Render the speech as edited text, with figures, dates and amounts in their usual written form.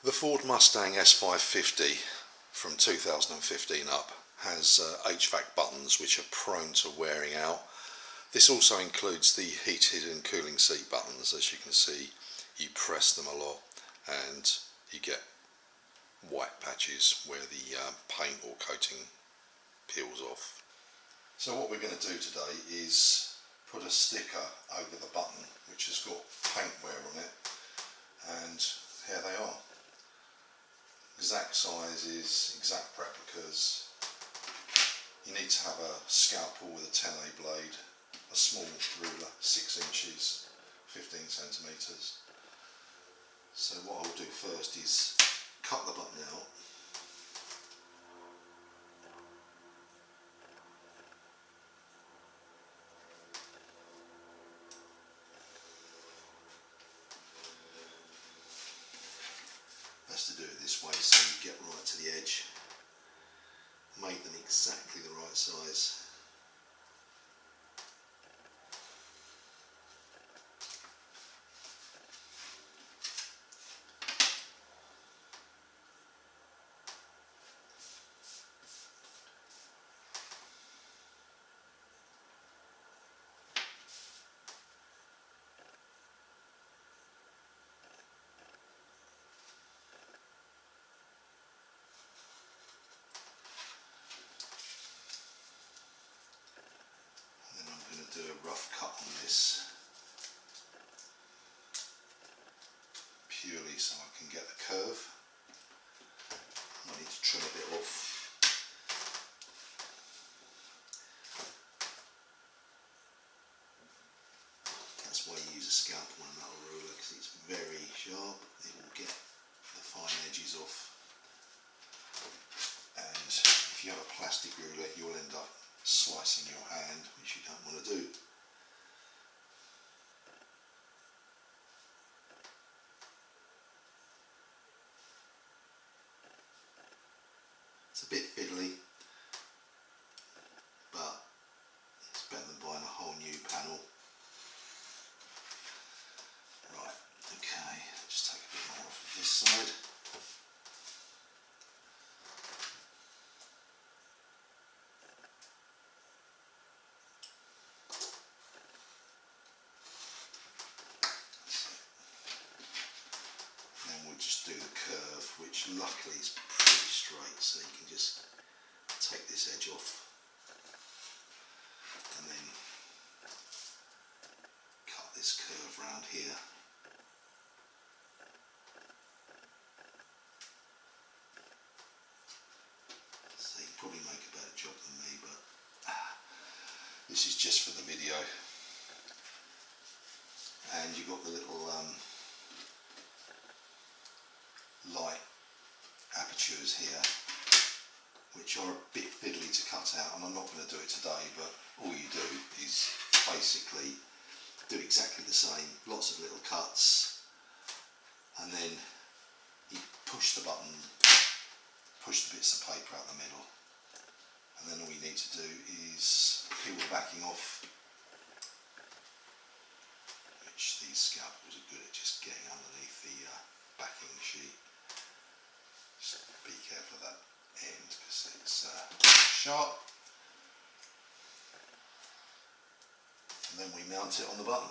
The Ford Mustang S550 from 2015 up has HVAC buttons which are prone to wearing out. This also includes the heated and cooling seat buttons. As you can see, you press them a lot and you get white patches where the paint or coating peels off. So what we're going to do today is put a sticker over the button which has got paint wear on it, and here they are. Exact sizes, exact replicas. You need to have a scalpel with a 10A blade, a small ruler, 6 inches, 15 centimetres. So what I'll do first is cut the button out. Best to do it this way so you get right to the edge. Make them exactly the right size. Do a rough cut on this purely so I can get the curve. I need to trim a bit off. That's why you use a scalpel and not a ruler, because it's very sharp. It will get the fine edges off, and if you have a plastic ruler you'll end up slicing your hand, which you don't want to do. It's a bit fiddly, but it's better than buying a whole new panel. Right, okay, just take a bit more off of this side. Just do the curve, which luckily is pretty straight, so you can just take this edge off and then cut this curve round here. So you can probably make a better job than me, but this is just for the video. And you've got the little light apertures here, which are a bit fiddly to cut out, and I'm not going to do it today, but all you do is basically do exactly the same, lots of little cuts, and then you push the button, push the bits of paper out the middle, and then all you need to do is peel the backing off, which these scalpels are good at just getting underneath the backing sheet. Just be careful of that end because it's sharp. And then we mount it on the button.